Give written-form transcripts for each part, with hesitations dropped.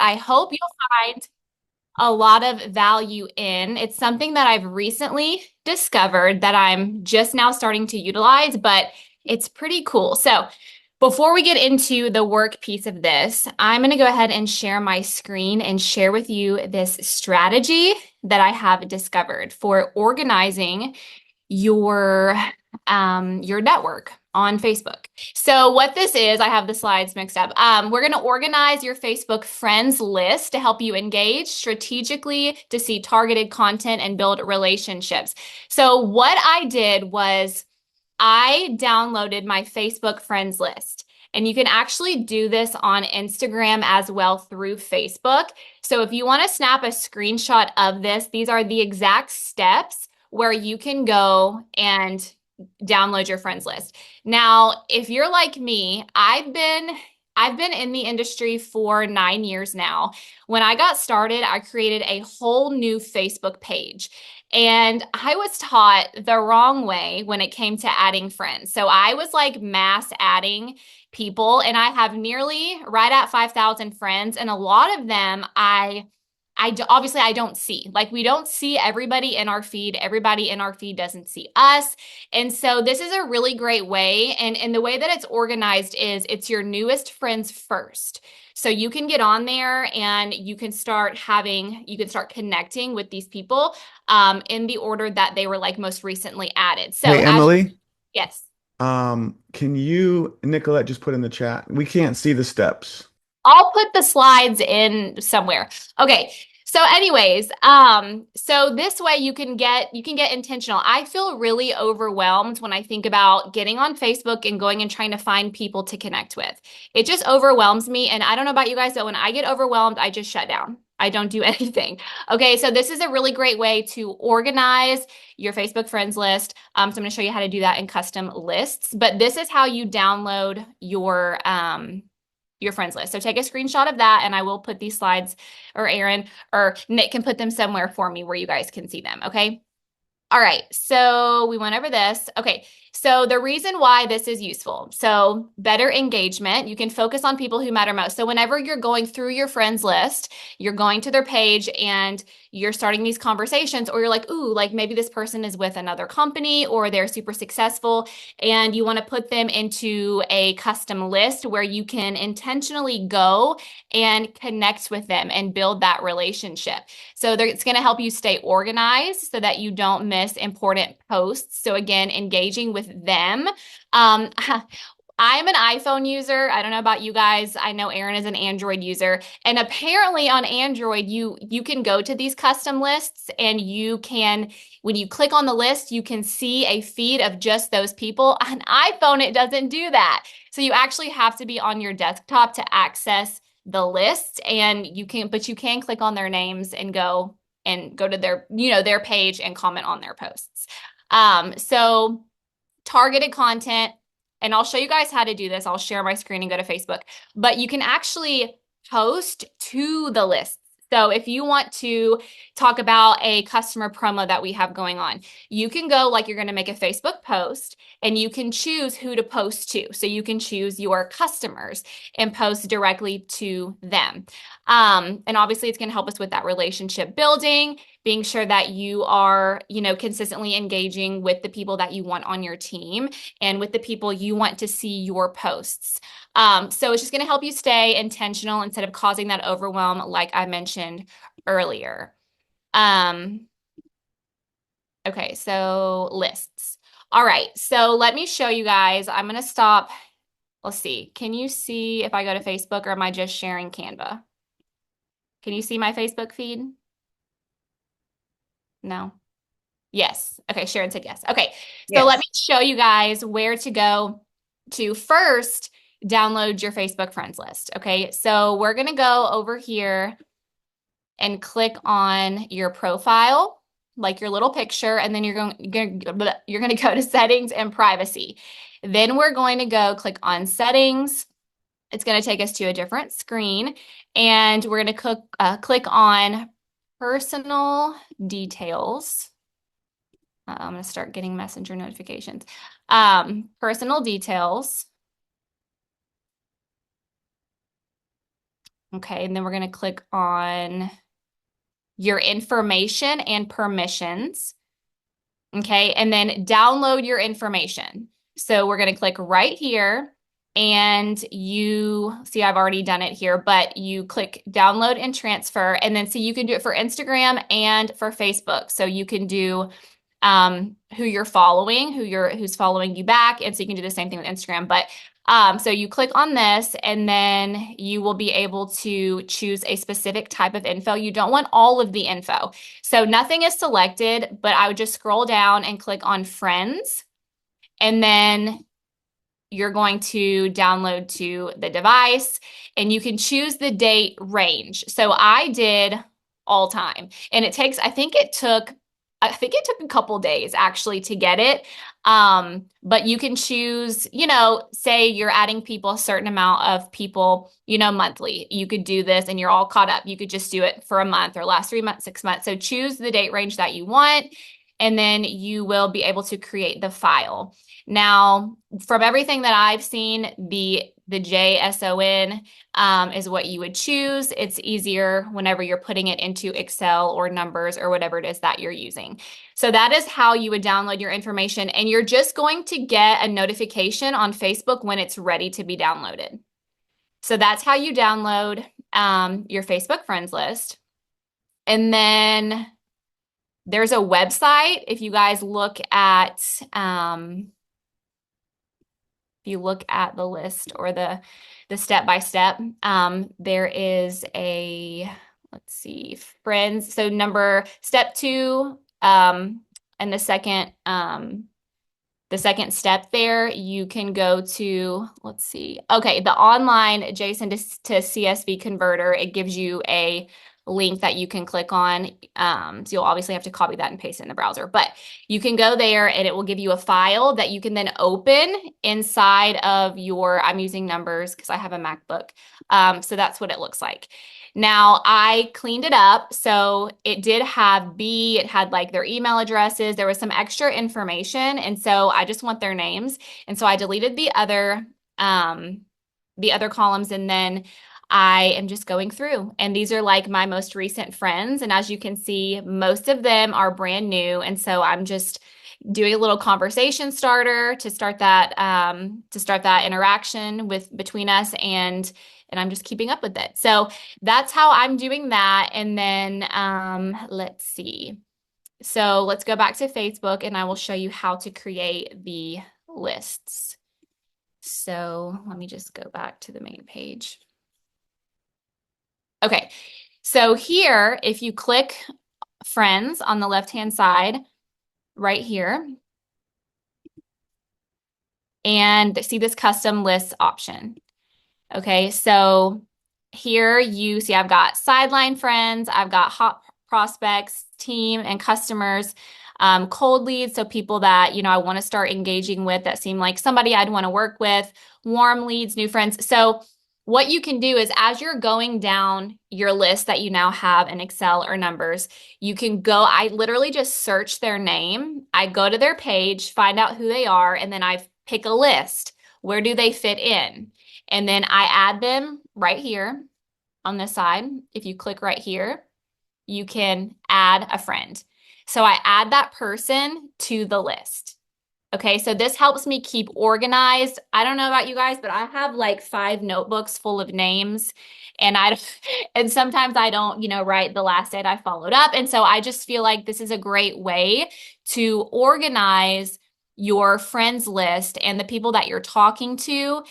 I hope you'll find a lot of value in. It's something that I've recently discovered that I'm just now starting to utilize, but it's pretty cool. So before we get into the work piece of this, I'm going to go ahead and share my screen and share with you this strategy that I have discovered for organizing your network on Facebook. So what this is, I have the slides mixed up. We're going to organize your Facebook friends list to help you engage strategically to see targeted content and build relationships. So what I did was I downloaded my Facebook friends list. And you can actually do this on Instagram as well through Facebook. So if you want to snap a screenshot of this, these are the exact steps where you can go and download your friends list. Now, if you're like me, I've been in the industry for 9 years now. When I got started, I created a whole new Facebook page. And I was taught the wrong way when it came to adding friends. So I was like mass adding people, and I have nearly right at 5,000 friends. And a lot of them obviously I don't see. Like we don't see everybody in our feed. Everybody in our feed doesn't see us. And so this is a really great way. And the way that it's organized is it's your newest friends first. So you can get on there and you can start connecting with these people in the order that they were like most recently added. So Hey, Emily, yes, can you, Nicolette, just put in the chat? We can't see the steps. I'll put the slides in somewhere. Okay. So anyways, so this way you can get intentional. I feel really overwhelmed when I think about getting on Facebook and going and trying to find people to connect with. It just overwhelms me. And I don't know about you guys, but when I get overwhelmed, I just shut down. I don't do anything. Okay, so this is a really great way to organize your Facebook friends list. So I'm going to show you how to do that in custom lists. But this is how you download your friends list. So take a screenshot of that and I will put these slides, or Aaron or Nick can put them somewhere for me where you guys can see them. Okay. All right, so we went over this. Okay, so the reason why this is useful. So better engagement, you can focus on people who matter most. So whenever you're going through your friends list, you're going to their page and you're starting these conversations, or you're like, ooh, like maybe this person is with another company or they're super successful and you want to put them into a custom list where you can intentionally go and connect with them and build that relationship. So it's going to help you stay organized so that you don't miss important posts. So again, engaging with them. Um, I'm an iPhone user. I don't know about you guys. I know Aaron is an Android user. And apparently on Android, you can go to these custom lists and you can, when you click on the list, you can see a feed of just those people. On iPhone, it doesn't do that. So you actually have to be on your desktop to access the list, and but you can click on their names and go to their page and comment on their posts. So targeted content, and I'll show you guys how to do this. I'll share my screen and go to Facebook, but you can actually post to the list. So if you want to talk about a customer promo that we have going on, you can go like you're going to make a Facebook post and you can choose who to post to. So you can choose your customers and post directly to them. And obviously it's going to help us with that relationship building, being sure that you are, consistently engaging with the people that you want on your team and with the people you want to see your posts. So it's just going to help you stay intentional instead of causing that overwhelm, like I mentioned earlier. Okay, so lists. All right, so let me show you guys. I'm going to stop. Let's see. Can you see if I go to Facebook, or am I just sharing Canva? Can you see my Facebook feed? No. Yes. Okay, Sharon said yes. Okay, so let me Yes. show you guys where to go to first download your Facebook friends list. Okay, so we're going to go over here and click on your profile, like your little picture, and then you're going to go to settings and privacy. Then we're going to go click on settings. It's going to take us to a different screen, and we're going to click on personal details. I'm going to start getting messenger notifications. Personal details. Okay, and then we're going to click on your information and permissions. Okay, and then download your information. So we're going to click right here and you see I've already done it here, but you click download and transfer. And then see you can do it for Instagram and for Facebook. So you can do who you're following, who's following you back. And so you can do the same thing with Instagram. But so you click on this and then you will be able to choose a specific type of info. You don't want all of the info. So nothing is selected, but I would just scroll down and click on friends. And then you're going to download to the device and you can choose the date range. So I did all time and I think it took a couple days actually to get it. But you can choose, say you're adding people a certain amount of people, monthly. You could do this and you're all caught up. You could just do it for a month or last 3 months, 6 months. So choose the date range that you want, and then you will be able to create the file. Now, from everything that I've seen, the JSON is what you would choose. It's easier whenever you're putting it into Excel or numbers or whatever it is that you're using. So that is how you would download your information, and you're just going to get a notification on Facebook when it's ready to be downloaded. So that's how you download your Facebook friends list. And then there's a website. If you guys look at the list or the step by step, there is let's see, friends. So step 2, and the second step there, you can go to, let's see. Okay, the online JSON to CSV converter, it gives you a link that you can click on. So you'll obviously have to copy that and paste it in the browser, but you can go there and it will give you a file that you can then open inside of I'm using numbers because I have a MacBook. So that's what it looks like. Now I cleaned it up. So it did have it had like their email addresses. There was some extra information. And so I just want their names. And so I deleted the other columns, and then I am just going through, and these are like my most recent friends. And as you can see, most of them are brand new. And so I'm just doing a little conversation starter to start that interaction between us, and I'm just keeping up with it. So that's how I'm doing that. And then let's see. So let's go back to Facebook and I will show you how to create the lists. So let me just go back to the main page. Okay, so here, if you click friends on the left-hand side right here, and see this custom list option. Okay, so here you see I've got sideline friends, I've got hot prospects, team, and customers, cold leads, so people that, I want to start engaging with that seem like somebody I'd want to work with, warm leads, new friends. So what you can do is as you're going down your list that you now have in Excel or numbers, you can go, I literally just search their name. I go to their page, find out who they are, and then I pick a list. Where do they fit in? And then I add them right here on this side. If you click right here, you can add a friend. So I add that person to the list. Okay, so this helps me keep organized. I don't know about you guys, but I have like 5 notebooks full of names, and and sometimes I don't, write the last date I followed up. And so I just feel like this is a great way to organize your friends list and the people that you're talking to,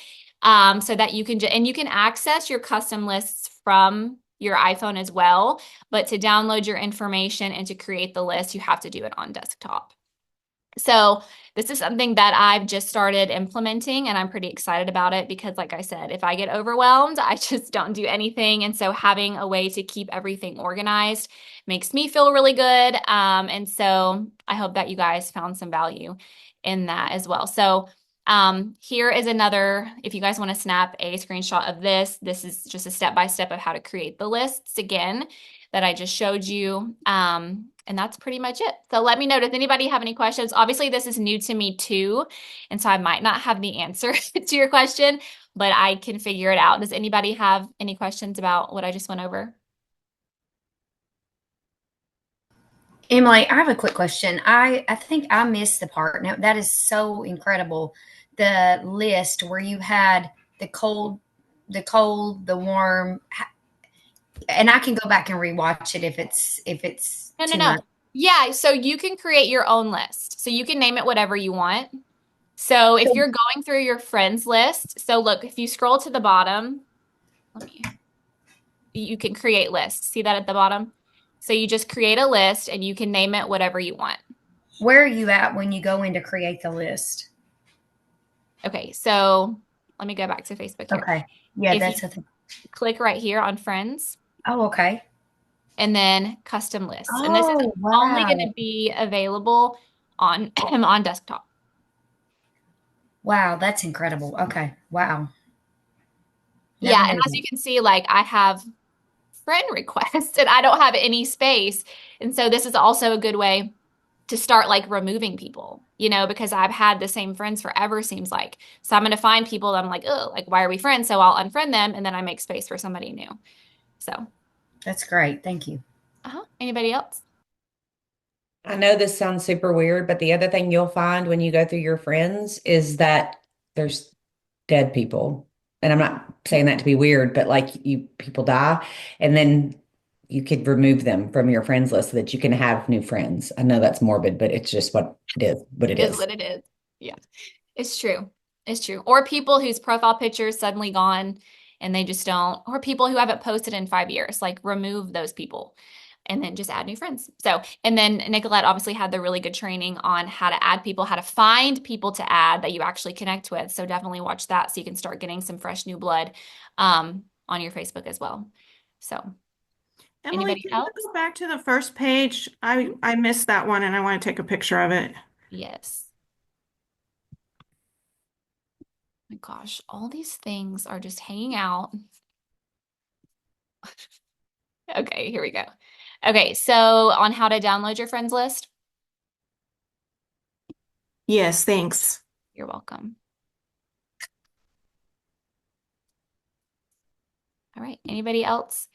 so that you can access your custom lists from your iPhone as well. But to download your information and to create the list, you have to do it on desktop. So this is something that I've just started implementing, and I'm pretty excited about it because, like I said, if I get overwhelmed, I just don't do anything. And so having a way to keep everything organized makes me feel really good. And so I hope that you guys found some value in that as well. So Here is another, if you guys want to snap a screenshot of this, this is just a step-by-step of how to create the lists again that I just showed you. And that's pretty much it. So let me know, does anybody have any questions? Obviously, this is new to me too, and so I might not have the answer to your question, but I can figure it out. Does anybody have any questions about what I just went over? Emily, I have a quick question. I think I missed the part. Now that is so incredible. The list where you had the warm, and I can go back and rewatch it if it's No, no, too no. much. Yeah, so you can create your own list. So you can name it whatever you want. So if you're going through your friends list, so look, if you scroll to the bottom, let me, you can create lists. See that at the bottom? So you just create a list and you can name it whatever you want. Where are you at when you go in to create the list? Okay, so let me go back to Facebook here. Okay. Yeah, If you that's a thing. click right here on friends Oh, okay. and then custom lists, and this is Oh, only going wow. to be available on on desktop. Wow, that's incredible. Okay. Wow. Yeah, Never and knew as that. you can see, like I have friend requests and I don't have any space. And so this is also a good way to start like removing people, because I've had the same friends forever, seems like. So I'm going to find people that I'm like, oh, like, why are we friends? So I'll unfriend them and then I make space for somebody new. So, That's great. Thank you. anybody else? I know this sounds super weird, but the other thing you'll find when you go through your friends is that there's dead people. And I'm not saying that to be weird, but like people die, and then you could remove them from your friends list so that you can have new friends. I know that's morbid, but it's just what it Is is. what it is. Yeah, it's true. It's true. Or people whose profile picture is suddenly gone and they just don't, or people who haven't posted in 5 years, like remove those people and then just add new friends. So, and then Nicolette obviously had the really good training on how to add people, how to find people to add that you actually connect with. So definitely watch that so you can start getting some fresh new blood on your Facebook as well. So, Emily, anybody can you else? go back to the first page? I missed that one and I want to take a picture of it. Yes. My gosh, all these things are just hanging out. Okay, here we go. Okay, so on how to download your friends list. Yes, thanks. You're welcome. All right, anybody else?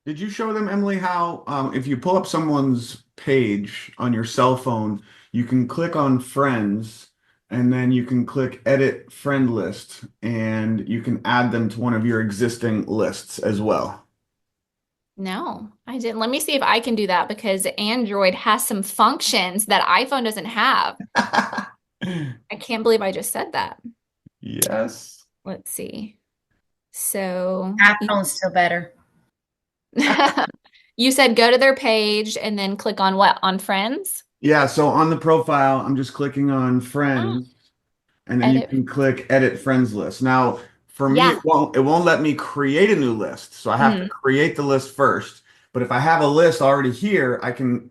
Did you show them, Emily, how if you pull up someone's page on your cell phone, you can click on friends and then you can click edit friend list and you can add them to one of your existing lists as well. No, I didn't. Let me see if I can do that because Android has some functions that iPhone doesn't have. I can't believe I just said that. Yes. Let's see. So iPhone's still better. you said go to their page and then click on what? On friends? Yeah, so on the profile, I'm just clicking on Ah, friends and then you edit. can click edit friends list. Now, for me, Yeah. it won't let me create a new list. So I have to Mhm. create the list first. But if I have a list already here, I can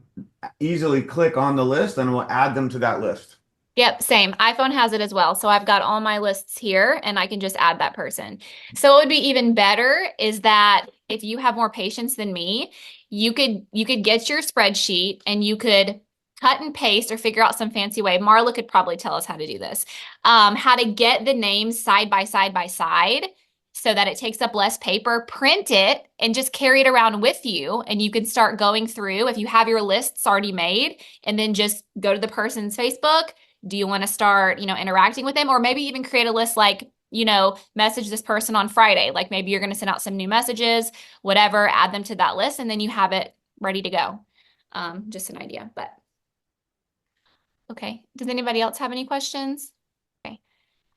easily click on the list and it will add them to that list. Yep, same. iPhone has it as well. So I've got all my lists here and I can just add that person. So what would be even better is that if you have more patience than me, you could get your spreadsheet and you could cut and paste or figure out some fancy way. Marla could probably tell us how to do this. How to get the names side by side by side so that it takes up less paper, print it and just carry it around with you. And you can start going through if you have your lists already made and then just go to the person's Facebook. Do you want to start, interacting with them or maybe even create a list like, message this person on Friday. Like maybe you're going to send out some new messages, whatever, add them to that list and then you have it ready to go. Just an idea, but okay. Does anybody else have any questions? Okay.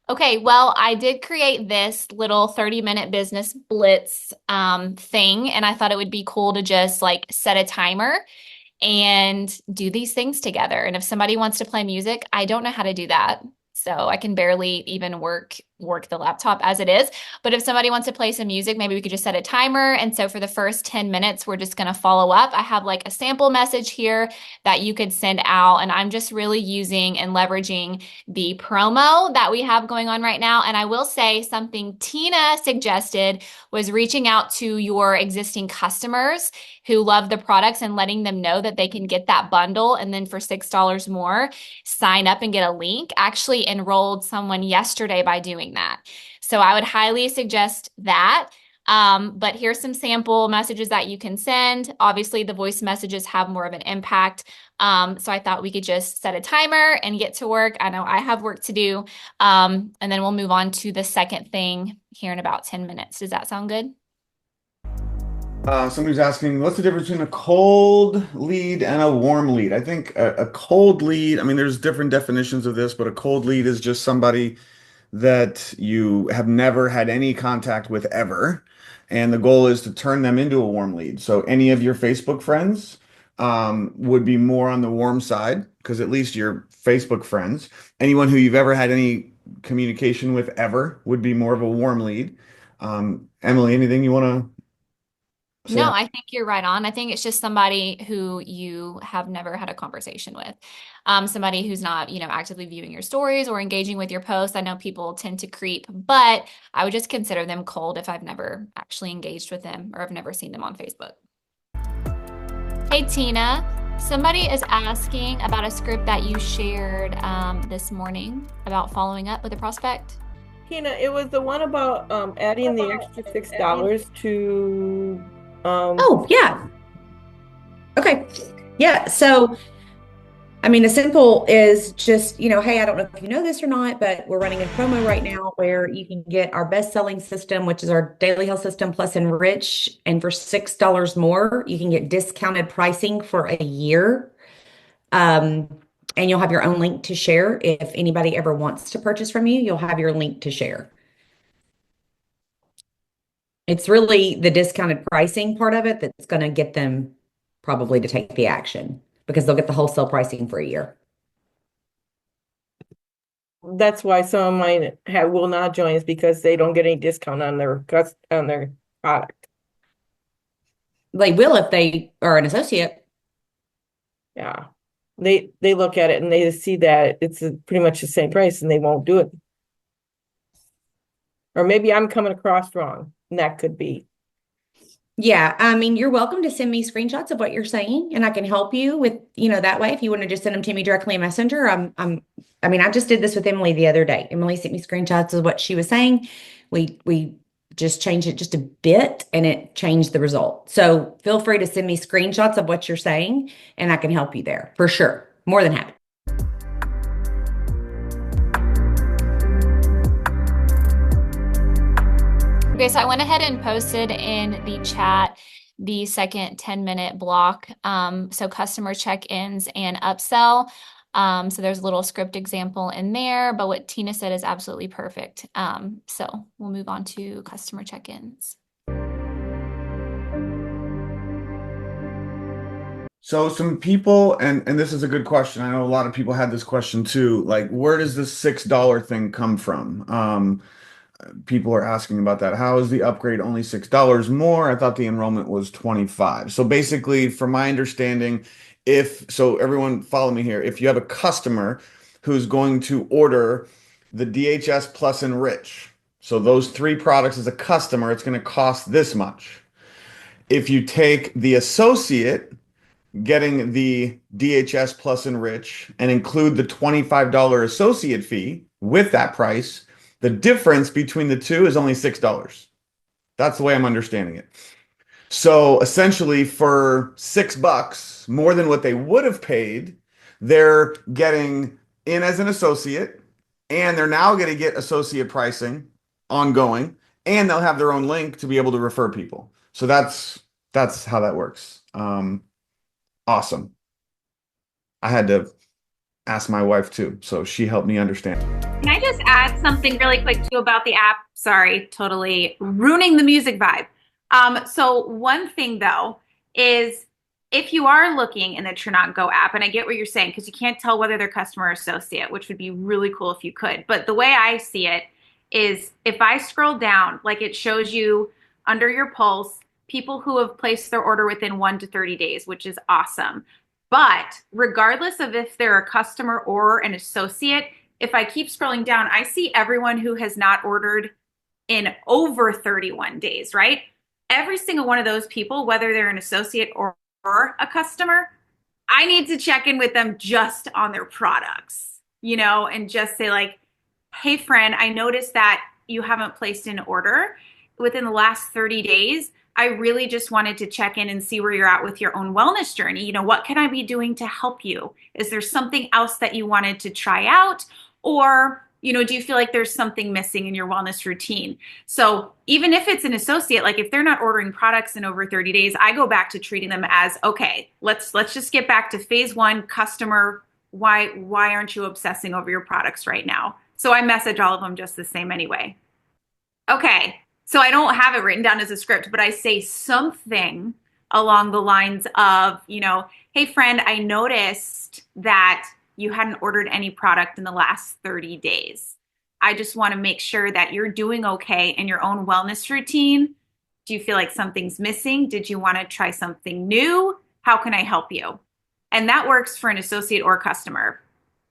Okay, well, I did create this little 30-minute business blitz thing, and I thought it would be cool to just like set a timer and do these things together. And if somebody wants to play music, I don't know how to do that. So I can barely even work, work the laptop as it is. But if somebody wants to play some music, maybe we could just set a timer. And so for the first 10 minutes, we're just going to follow up. I have like a sample message here that you could send out. And I'm just really using and leveraging the promo that we have going on right now. And I will say something Tina suggested was reaching out to your existing customers who love the products and letting them know that they can get that bundle. And then for $6 more, sign up and get a link. Actually enrolled someone yesterday by doing that. So I would highly suggest that. But here's some sample messages that you can send. Obviously, the voice messages have more of an impact. So I thought we could just set a timer and get to work. I know I have work to do. And then we'll move on to the second thing here in about 10 minutes. Does that sound good? Somebody's asking, what's the difference between a cold lead and a warm lead? I think a cold lead, I mean, there's different definitions of this, but a cold lead is just somebody that you have never had any contact with ever. And the goal is to turn them into a warm lead. So any of your Facebook friends would be more on the warm side because at least you're Facebook friends. Anyone who you've ever had any communication with ever would be more of a warm lead. Emily, anything you want to say? No, I think you're right on. I think it's just somebody who you have never had a conversation with. Somebody who's not, actively viewing your stories or engaging with your posts. I know people tend to creep, but I would just consider them cold if I've never actually engaged with them or I've never seen them on Facebook. Hey, Tina, somebody is asking about a script that you shared this morning about following up with a prospect. Tina, it was the one about adding the extra $6 to Oh, yeah. Okay. Yeah. So, I mean, the simple is just, hey, I don't know if you know this or not, but we're running a promo right now where you can get our best-selling system, which is our daily health system plus Enrich. And for $6 more, you can get discounted pricing for a year. And you'll have your own link to share. If anybody ever wants to purchase from you, you'll have your link to share. It's really the discounted pricing part of it that's going to get them probably to take the action because they'll get the wholesale pricing for a year. That's why some of mine will not join is because they don't get any discount on their product. They will if they are an associate. Yeah. They look at it and they see that it's pretty much the same price and they won't do it. Or maybe I'm coming across wrong. And that could be. Yeah, I mean, you're welcome to send me screenshots of what you're saying, and I can help you with, that way. If you want to just send them to me directly in Messenger, I just did this with Emily the other day. Emily sent me screenshots of what she was saying. We just changed it just a bit, and it changed the result. So feel free to send me screenshots of what you're saying, and I can help you there for sure. More than happy. Okay, so I went ahead and posted in the chat the second 10-minute block. So customer check-ins and upsell. So there's a little script example in there, but what Tina said is absolutely perfect. So we'll move on to customer check-ins. So some people, and this is a good question. I know a lot of people had this question too. Like, where does this $6 thing come from? People are asking about that. How is the upgrade only $6 more? I thought the enrollment was 25. So basically, from my understanding, everyone follow me here. If you have a customer who's going to order the DHS Plus Enrich, so those 3 products as a customer, it's going to cost this much. If you take the associate getting the DHS Plus Enrich and include the $25 associate fee with that price, the difference between the two is only $6. That's the way I'm understanding it. So essentially for $6 more than what they would have paid, they're getting in as an associate, and they're now going to get associate pricing ongoing, and they'll have their own link to be able to refer people. So that's how that works. Awesome. I had to ask my wife too, so she helped me understand. Can I just add something really quick too about the app? Sorry, totally ruining the music vibe. So one thing though is if you are looking in the Turn On Go app, and I get what you're saying, because you can't tell whether they're customer or associate, which would be really cool if you could. But the way I see it is if I scroll down, like it shows you under your pulse, people who have placed their order within 1 to 30 days, which is awesome. But regardless of if they're a customer or an associate, if I keep scrolling down, I see everyone who has not ordered in over 31 days, right? Every single one of those people, whether they're an associate or a customer, I need to check in with them just on their products, and just say like, hey friend, I noticed that you haven't placed an order within the last 30 days. I really just wanted to check in and see where you're at with your own wellness journey. What can I be doing to help you? Is there something else that you wanted to try out? Or, do you feel like there's something missing in your wellness routine? So even if it's an associate, like if they're not ordering products in over 30 days, I go back to treating them as, okay, let's just get back to phase one, customer. Why aren't you obsessing over your products right now? So I message all of them just the same anyway. Okay, so I don't have it written down as a script, but I say something along the lines of, hey friend, I noticed that you hadn't ordered any product in the last 30 days. I just want to make sure that you're doing okay in your own wellness routine. Do you feel like something's missing? Did you want to try something new? How can I help you? And that works for an associate or customer.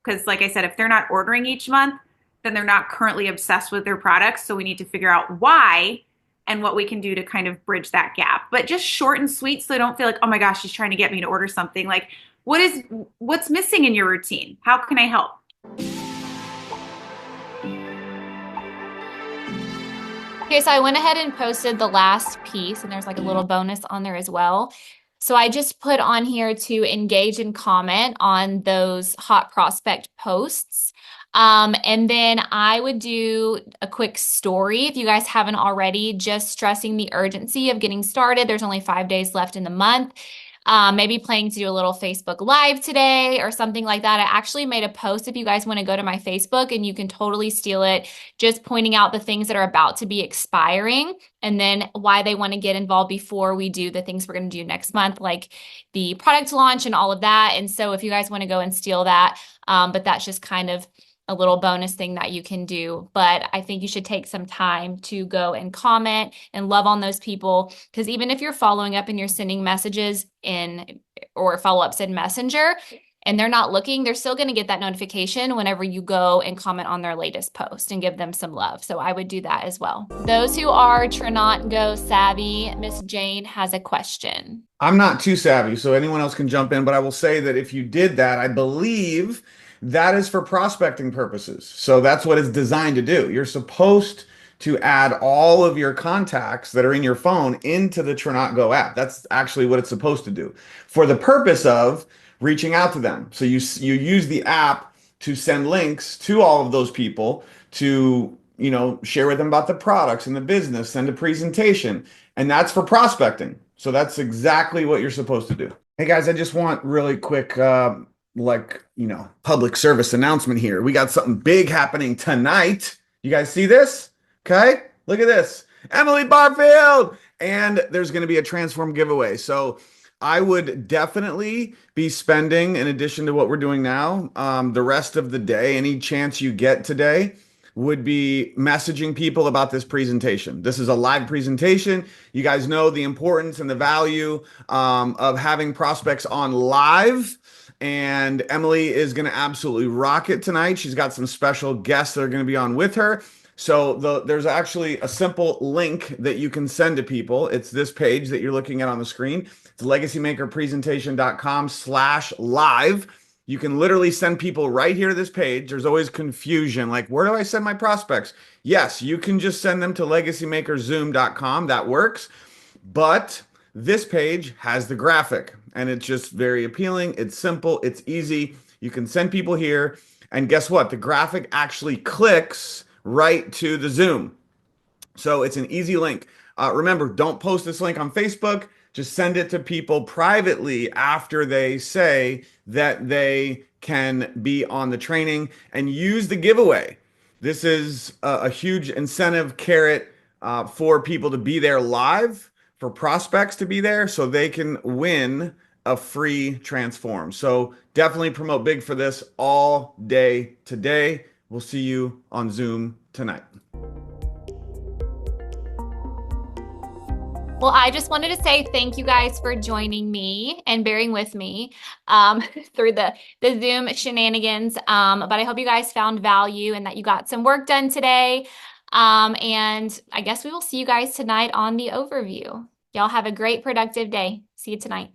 Because like I said, if they're not ordering each month, then they're not currently obsessed with their products. So we need to figure out why and what we can do to kind of bridge that gap. But just short and sweet, so they don't feel like, oh my gosh, she's trying to get me to order something. Like, what's missing in your routine? How can I help? Okay, so I went ahead and posted the last piece, and there's like a little bonus on there as well. So I just put on here to engage and comment on those hot prospect posts. And then I would do a quick story if you guys haven't already, just stressing the urgency of getting started. There's only 5 days left in the month. Maybe planning to do a little Facebook Live today or something like that. I actually made a post if you guys want to go to my Facebook, and you can totally steal it, just pointing out the things that are about to be expiring and then why they want to get involved before we do the things we're going to do next month, like the product launch and all of that. And so if you guys want to go and steal that, but that's just kind of a little bonus thing that you can do. But I think you should take some time to go and comment and love on those people, because even if you're following up and you're sending messages or follow-ups in Messenger and they're not looking, they're still going to get that notification whenever you go and comment on their latest post and give them some love. So I would do that as well. Those who are Trinot Go savvy, Miss Jane has a question. I'm not too savvy, so anyone else can jump in, but I will say that if you did that, I believe that is for prospecting purposes. So that's what it's designed to do. You're supposed to add all of your contacts that are in your phone into the Trinot Go app. That's actually what it's supposed to do for the purpose of reaching out to them. So you use the app to send links to all of those people to, share with them about the products and the business, send a presentation, and that's for prospecting. So that's exactly what you're supposed to do. Hey guys, I just want really quick, public service announcement here. We got something big happening tonight. You guys see this? Okay, look at this. Emily Barfield! And there's going to be a Transform giveaway. So I would definitely be spending, in addition to what we're doing now, the rest of the day, any chance you get today, would be messaging people about this presentation. This is a live presentation. You guys know the importance and the value of having prospects on live. And Emily is going to absolutely rock it tonight. She's got some special guests that are going to be on with her. So there's actually a simple link that you can send to people. It's this page that you're looking at on the screen. It's legacymakerpresentation.com/live. You can literally send people right here to this page. There's always confusion, like, where do I send my prospects? Yes, you can just send them to legacymakerzoom.com. That works. But this page has the graphic, and it's just very appealing. It's simple. It's easy. You can send people here. And guess what? The graphic actually clicks right to the Zoom. So it's an easy link. Remember, don't post this link on Facebook. Just send it to people privately after they say that they can be on the training, and use the giveaway. This is a huge incentive carrot for people to be there live, for prospects to be there so they can win a free Transform. So definitely promote big for this all day today. We'll see you on Zoom tonight. Well, I just wanted to say thank you guys for joining me and bearing with me through the Zoom shenanigans. But I hope you guys found value and that you got some work done today. And I guess we will see you guys tonight on the overview. Y'all have a great, productive day. See you tonight.